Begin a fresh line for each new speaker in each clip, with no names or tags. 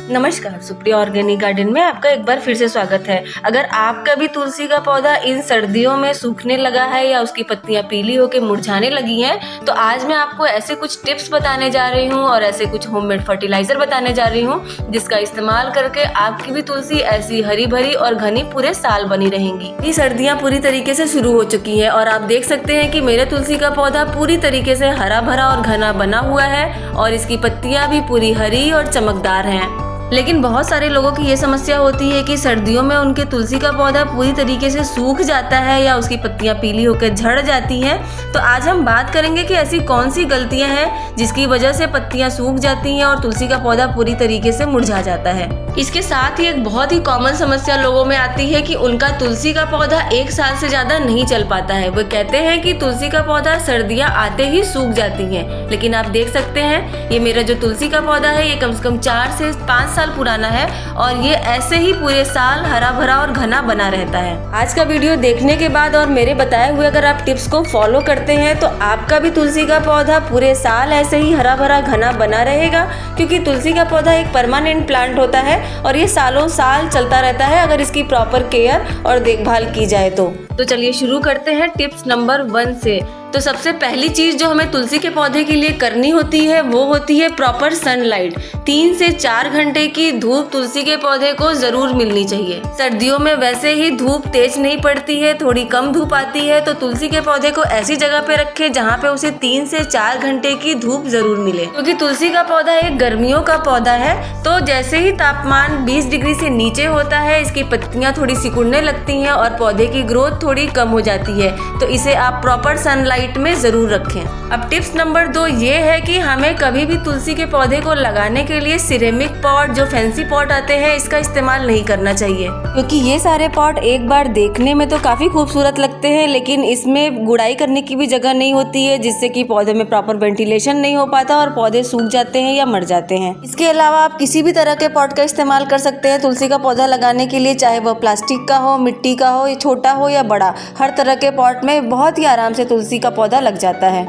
नमस्कार, Supriya organic garden में आपका एक बार फिर से स्वागत है। अगर आपका भी तुलसी का पौधा इन सर्दियों में सूखने लगा है या उसकी पत्तियां पीली होकर मुरझाने लगी हैं, तो आज मैं आपको ऐसे कुछ टिप्स बताने जा रही हूं और ऐसे कुछ होममेड फर्टिलाइजर बताने जा रही हूं जिसका इस्तेमाल करके आपकी भी तुलसी ऐसी हरी भरी और घनी पूरे साल बनी रहेंगी। ये सर्दियाँ पूरी तरीके से शुरू हो चुकी है और आप देख सकते हैं कि मेरे तुलसी का पौधा पूरी तरीके से हरा भरा और घना बना हुआ है और इसकी पत्तियां भी पूरी हरी और चमकदार हैं। लेकिन बहुत सारे लोगों की ये समस्या होती है कि सर्दियों में उनके तुलसी का पौधा पूरी तरीके से सूख जाता है या उसकी पत्तियां पीली होकर झड़ जाती हैं। तो आज हम बात करेंगे कि ऐसी कौन सी गलतियां हैं जिसकी वजह से पत्तियां सूख जाती हैं और तुलसी का पौधा पूरी तरीके से मुरझा जाता है। इसके साथ ही एक बहुत ही कॉमन समस्या लोगों में आती है कि उनका तुलसी का पौधा 1 साल से ज्यादा नहीं चल पाता है। वो कहते हैं कि तुलसी का पौधा सर्दियां आते ही सूख जाती हैं। लेकिन आप देख सकते हैं ये मेरा जो तुलसी का पौधा है ये कम से कम 4 से 5 साल पुराना है और ये ऐसे ही पूरे साल हरा भरा और घना बना रहता है। आज का वीडियो देखने के बाद और मेरे बताए हुए अगर आप टिप्स को फॉलो करते हैं तो आपका भी तुलसी का पौधा पूरे साल ऐसे ही हरा भरा घना बना रहेगा, क्योंकि तुलसी का पौधा एक परमानेंट प्लांट होता है और ये सालों साल चलता रहता है अगर इसकी प्रॉपर केयर और देखभाल की जाए तो चलिए शुरू करते हैं टिप्स नंबर 1 से। तो सबसे पहली चीज जो हमें तुलसी के पौधे के लिए करनी होती है वो होती है प्रॉपर सनलाइट। 3 से 4 घंटे की धूप तुलसी के पौधे को जरूर मिलनी चाहिए। सर्दियों में वैसे ही धूप तेज नहीं पड़ती है, थोड़ी कम धूप आती है, तो तुलसी के पौधे को ऐसी जगह पे रखें जहाँ पे उसे 3 से 4 घंटे की धूप जरूर मिले, क्योंकि तुलसी का पौधा एक गर्मियों का पौधा है। तो जैसे ही तापमान 20 डिग्री से नीचे होता है इसकी पत्तियां थोड़ी सिकुड़ने लगती हैं और पौधे की ग्रोथ थोड़ी कम हो जाती है। तो इसे आप प्रॉपर सनलाइट में जरूर रखें। अब टिप्स नंबर 2 ये है कि हमें कभी भी तुलसी के पौधे को लगाने के लिए सिरेमिक पॉट, जो फैंसी पॉट आते हैं, इसका इस्तेमाल नहीं करना चाहिए, क्योंकि ये सारे पॉट एक बार देखने में तो काफी खूबसूरत लगते हैं लेकिन इसमें गुड़ाई करने की भी जगह नहीं होती है, जिससे कि पौधे में प्रॉपर वेंटिलेशन नहीं हो पाता और पौधे सूख जाते हैं या मर जाते हैं। इसके अलावा आप किसी भी तरह के पॉट का इस्तेमाल कर सकते हैं तुलसी का पौधा लगाने के लिए, चाहे वह प्लास्टिक का हो, मिट्टी का हो, छोटा हो या बड़ा। हर तरह के पॉट में बहुत ही आराम से तुलसी का पौधा लग जाता है।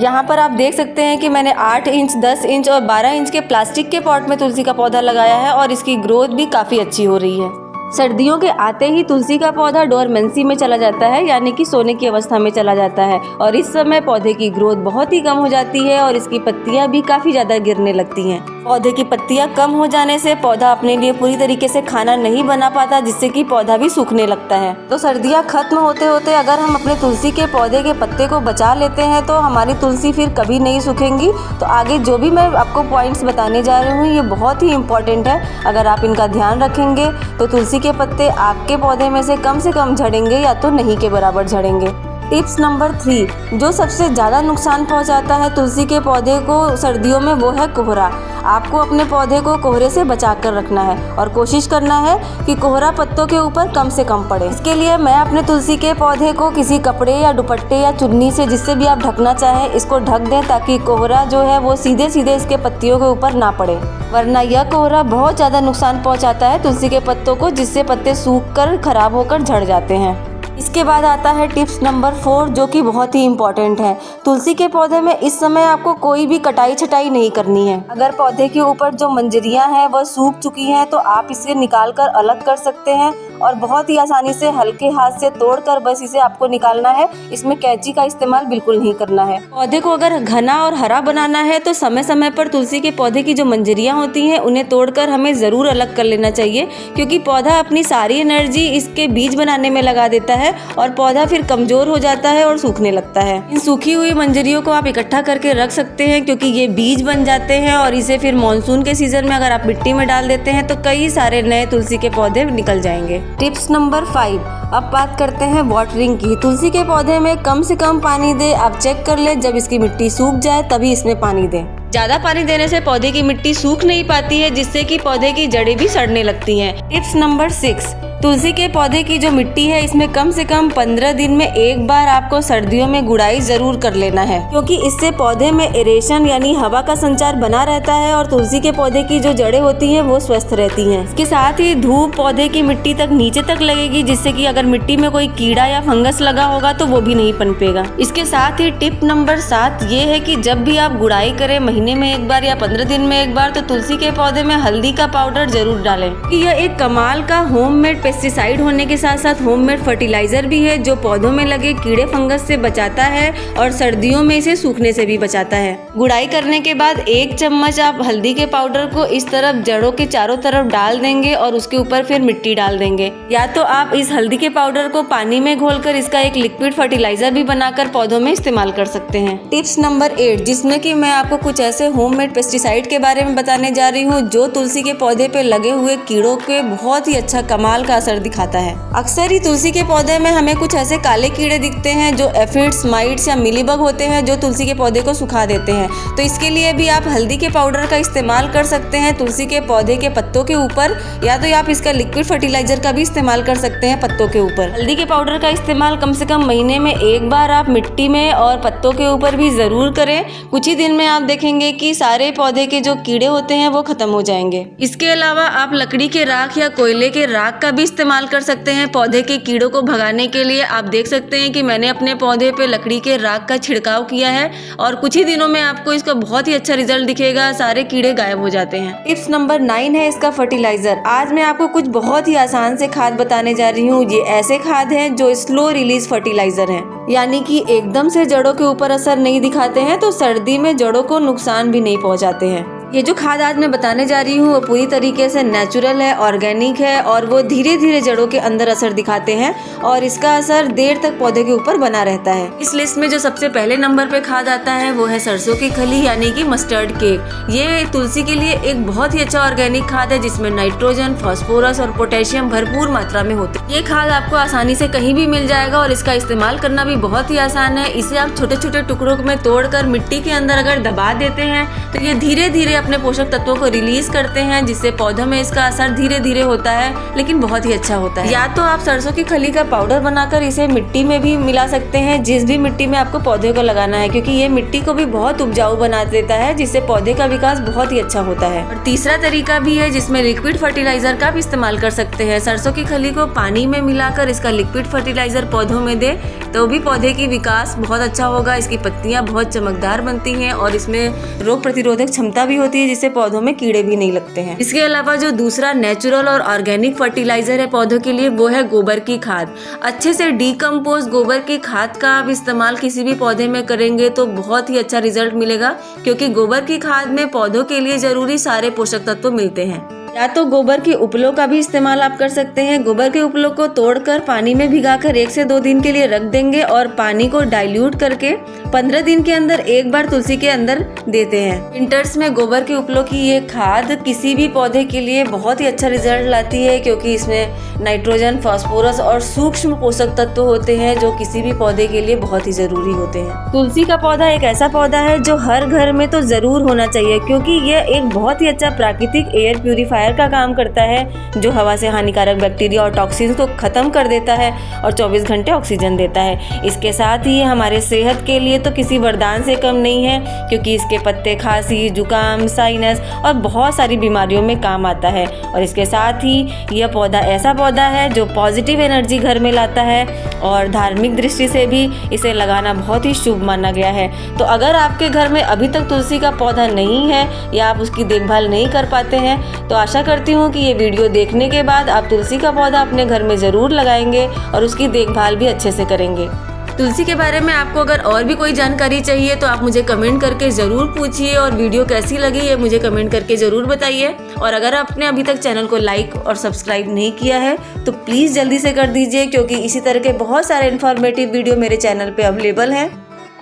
यहाँ पर आप देख सकते हैं कि मैंने 8 इंच, 10 इंच और 12 इंच के प्लास्टिक के पॉट में तुलसी का पौधा लगाया है और इसकी ग्रोथ भी काफ़ी अच्छी हो रही है। सर्दियों के आते ही तुलसी का पौधा डोरमेंसी में चला जाता है, यानी कि सोने की अवस्था में चला जाता है और इस समय पौधे की ग्रोथ बहुत ही कम हो जाती है और इसकी पत्तियां भी काफ़ी ज़्यादा गिरने लगती हैं। पौधे की पत्तियां कम हो जाने से पौधा अपने लिए पूरी तरीके से खाना नहीं बना पाता, जिससे कि पौधा भी सूखने लगता है। तो सर्दियां खत्म होते होते अगर हम अपने तुलसी के पौधे के पत्ते को बचा लेते हैं तो हमारी तुलसी फिर कभी नहीं सूखेंगी। तो आगे जो भी मैं आपको पॉइंट्स बताने जा रही हूँ ये बहुत ही इम्पोर्टेंट है। अगर आप इनका ध्यान रखेंगे तो तुलसी के पत्ते आपके पौधे में से कम झड़ेंगे या तो नहीं के बराबर झड़ेंगे। टिप्स नंबर 3 जो सबसे ज़्यादा नुकसान पहुंचाता है तुलसी के पौधे को सर्दियों में वो है कोहरा। आपको अपने पौधे को कोहरे से बचा कर रखना है और कोशिश करना है कि कोहरा पत्तों के ऊपर कम से कम पड़े। इसके लिए मैं अपने तुलसी के पौधे को किसी कपड़े या दुपट्टे या चुन्नी से, जिससे भी आप ढकना चाहें, इसको ढक दें ताकि कोहरा जो है वो सीधे सीधे इसके पत्तियों के ऊपर ना पड़े, वरना यह कोहरा बहुत ज़्यादा नुकसान पहुँचाता है तुलसी के पत्तों को, जिससे पत्ते सूख कर खराब होकर झड़ जाते हैं। इसके बाद आता है टिप्स नंबर 4 जो कि बहुत ही इम्पोर्टेंट है। तुलसी के पौधे में इस समय आपको कोई भी कटाई छटाई नहीं करनी है। अगर पौधे के ऊपर जो मंजरियां हैं वह सूख चुकी हैं तो आप इसे निकाल कर अलग कर सकते हैं और बहुत ही आसानी से हल्के हाथ से तोड़कर बस इसे आपको निकालना है। इसमें कैंची का इस्तेमाल बिल्कुल नहीं करना है। पौधे को अगर घना और हरा बनाना है तो समय समय पर तुलसी के पौधे की जो मंजरियां होती हैं उन्हें तोड़कर हमें ज़रूर अलग कर लेना चाहिए, क्योंकि पौधा अपनी सारी एनर्जी इसके बीज बनाने में लगा देता है और पौधा फिर कमजोर हो जाता है और सूखने लगता है। इन सूखी हुई मंजरियों को आप इकट्ठा करके रख सकते हैं, क्योंकि ये बीज बन जाते हैं और इसे फिर मानसून के सीजन में अगर आप मिट्टी में डाल देते हैं तो कई सारे नए तुलसी के पौधे निकल जाएंगे। टिप्स नंबर 5 अब बात करते हैं वाटरिंग की। तुलसी के पौधे में कम से कम पानी दे। आप चेक कर ले, जब इसकी मिट्टी सूख जाए तभी इसमें पानी दें। ज़्यादा पानी देने से पौधे की मिट्टी सूख नहीं पाती है, जिससे कि पौधे की जड़ें भी सड़ने लगती हैं। टिप्स नंबर 6 तुलसी के पौधे की जो मिट्टी है इसमें कम से कम 15 दिन में एक बार आपको सर्दियों में गुड़ाई जरूर कर लेना है, क्योंकि इससे पौधे में एरेशन यानी हवा का संचार बना रहता है और तुलसी के पौधे की जो जड़ें होती हैं वो स्वस्थ रहती हैं। इसके साथ ही धूप पौधे की मिट्टी तक नीचे तक लगेगी, जिससे कि अगर मिट्टी में कोई कीड़ा या फंगस लगा होगा तो वो भी नहीं पनपेगा। इसके साथ ही टिप नंबर 7 ये है कि जब भी आप गुड़ाई करें महीने में एक बार या 15 दिन में एक बार, तो तुलसी के पौधे में हल्दी का पाउडर जरूर डालें। यह एक कमाल का होममेड पेस्टिसाइड होने के साथ साथ होममेड फर्टिलाइजर भी है, जो पौधों में लगे कीड़े फंगस से बचाता है और सर्दियों में इसे सूखने से भी बचाता है। गुड़ाई करने के बाद 1 चम्मच आप हल्दी के पाउडर को इस तरफ जड़ों के चारों तरफ डाल देंगे और उसके ऊपर फिर मिट्टी डाल देंगे। या तो आप इस हल्दी के पाउडर को पानी में घोलकर इसका एक लिक्विड फर्टिलाइजर भी बनाकर पौधों में इस्तेमाल कर सकते हैं। टिप्स नंबर 8, जिसमें कि मैं आपको कुछ ऐसे होममेड पेस्टिसाइड के बारे में बताने जा रही हूँ जो तुलसी के पौधे पे लगे हुए कीड़ों के बहुत ही अच्छा कमाल का असर दिखाता है। अक्सर ही तुलसी के पौधे में हमें कुछ ऐसे काले कीड़े दिखते हैं जो एफिड्स, माइट्स या मिलीबग होते हैं, जो तुलसी के पौधे को सुखा देते हैं। तो इसके लिए भी आप हल्दी के पाउडर का इस्तेमाल कर सकते हैं तुलसी के पौधे के पत्तों के ऊपर, या तो आप इसका लिक्विड फर्टिलाइजर का भी इस्तेमाल कर सकते हैं पत्तों के ऊपर। हल्दी के पाउडर का इस्तेमाल कम से कम महीने में एक बार आप मिट्टी में और पत्तों के ऊपर भी जरूर करें। कुछ ही दिन में आप देखेंगे कि सारे पौधे के जो कीड़े होते हैं वो खत्म हो जाएंगे। इसके अलावा आप लकड़ी के राख या कोयले के राख का भी इस्तेमाल कर सकते हैं पौधे के कीड़ों को भगाने के लिए। आप देख सकते हैं कि मैंने अपने पौधे पे लकड़ी के राख का छिड़काव किया है और कुछ ही दिनों में आपको इसका बहुत ही अच्छा रिजल्ट दिखेगा, सारे कीड़े गायब हो जाते हैं। टिप्स नंबर 9 है इसका फर्टिलाइजर। आज मैं आपको कुछ बहुत ही आसान से खाद बताने जा रही हूँ। ये ऐसे खाद हैं जो स्लो रिलीज फर्टिलाइजर हैं, यानी कि एकदम से जड़ों के ऊपर असर नहीं दिखाते हैं, तो सर्दी में जड़ों को नुकसान भी नहीं पहुँचाते हैं। ये जो खाद आज मैं बताने जा रही हूँ वो पूरी तरीके से नेचुरल है, ऑर्गेनिक है और वो धीरे धीरे जड़ों के अंदर असर दिखाते हैं और इसका असर देर तक पौधे के ऊपर बना रहता है। इस लिस्ट में जो सबसे पहले नंबर पे खाद आता है वो है सरसों की खली यानी कि मस्टर्ड केक। ये तुलसी के लिए एक बहुत ही अच्छा ऑर्गेनिक खाद है जिसमें नाइट्रोजन, फास्फोरस और पोटेशियम भरपूर मात्रा में होते हैं। ये खाद आपको आसानी से कहीं भी मिल जाएगा और इसका इस्तेमाल करना भी बहुत ही आसान है। इसे आप छोटे छोटे टुकड़ों में तोड़कर मिट्टी के अंदर अगर दबा देते हैं तो ये धीरे धीरे अपने पोषक तत्वों को रिलीज करते हैं, जिससे पौधों में इसका असर धीरे धीरे होता है लेकिन बहुत ही अच्छा होता है। या तो आप सरसों की खली का पाउडर बनाकर इसे मिट्टी में भी मिला सकते हैं, जिस भी मिट्टी में आपको पौधे को लगाना है, क्योंकि ये मिट्टी को भी बहुत उपजाऊ बना देता है, जिससे पौधे का विकास बहुत ही अच्छा होता है। और तीसरा तरीका भी है जिसमें लिक्विड फर्टिलाइजर का भी इस्तेमाल कर सकते हैं। सरसों की खली को पानी में मिलाकर इसका लिक्विड फर्टिलाइजर पौधों में दे तो भी पौधे की विकास बहुत अच्छा होगा। इसकी पत्तियां बहुत चमकदार बनती हैं और इसमें रोग प्रतिरोधक क्षमता भी होती है, जिससे पौधों में कीड़े भी नहीं लगते हैं। इसके अलावा जो दूसरा नेचुरल और ऑर्गेनिक फर्टिलाइजर है पौधों के लिए वो है गोबर की खाद। अच्छे से डीकम्पोज गोबर की खाद का आप इस्तेमाल किसी भी पौधे में करेंगे तो बहुत ही अच्छा रिजल्ट मिलेगा, क्योंकि गोबर की खाद में पौधों के लिए जरूरी सारे पोषक तत्व मिलते हैं। या तो गोबर की उपलों का भी इस्तेमाल आप कर सकते हैं। गोबर के उपलों को तोड़कर पानी में भिगाकर 1 से 2 दिन के लिए रख देंगे और पानी को डाइल्यूट करके 15 दिन के अंदर एक बार तुलसी के अंदर देते हैं। विंटर्स में गोबर के उपलों की ये खाद किसी भी पौधे के लिए बहुत ही अच्छा रिजल्ट लाती है, क्योंकि इसमें नाइट्रोजन, फास्फोरस और सूक्ष्म पोषक तत्व होते हैं जो किसी भी पौधे के लिए बहुत ही जरूरी होते हैं। तुलसी का पौधा एक ऐसा पौधा है जो हर घर में तो जरूर होना चाहिए, क्योंकि ये एक बहुत ही अच्छा प्राकृतिक एयर प्यूरिफायर का काम करता है जो हवा से हानिकारक बैक्टीरिया और टॉक्सिन्स को खत्म कर देता है और 24 घंटे ऑक्सीजन देता है। इसके साथ ही हमारे सेहत के लिए तो किसी वरदान से कम नहीं है, क्योंकि इसके पत्ते खांसी, जुकाम, साइनस और बहुत सारी बीमारियों में काम आता है। और इसके साथ ही यह पौधा ऐसा पौधा है जो पॉजिटिव एनर्जी घर में लाता है और धार्मिक दृष्टि से भी इसे लगाना बहुत ही शुभ माना गया है। तो अगर आपके घर में अभी तक तुलसी का पौधा नहीं है या आप उसकी देखभाल नहीं कर पाते हैं तो आशा करती हूँ कि ये वीडियो देखने के बाद आप तुलसी का पौधा अपने घर में ज़रूर लगाएंगे और उसकी देखभाल भी अच्छे से करेंगे। तुलसी के बारे में आपको अगर और भी कोई जानकारी चाहिए तो आप मुझे कमेंट करके ज़रूर पूछिए और वीडियो कैसी लगी ये मुझे कमेंट करके ज़रूर बताइए। और अगर आपने अभी तक चैनल को लाइक और सब्सक्राइब नहीं किया है तो प्लीज़ जल्दी से कर दीजिए, क्योंकि इसी तरह के बहुत सारे इन्फॉर्मेटिव वीडियो मेरे चैनल पे अवेलेबल हैं।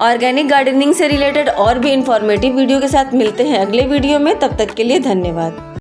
ऑर्गेनिक गार्डनिंग से रिलेटेड और भी इन्फॉर्मेटिव वीडियो के साथ मिलते हैं अगले वीडियो में। तब तक के लिए धन्यवाद।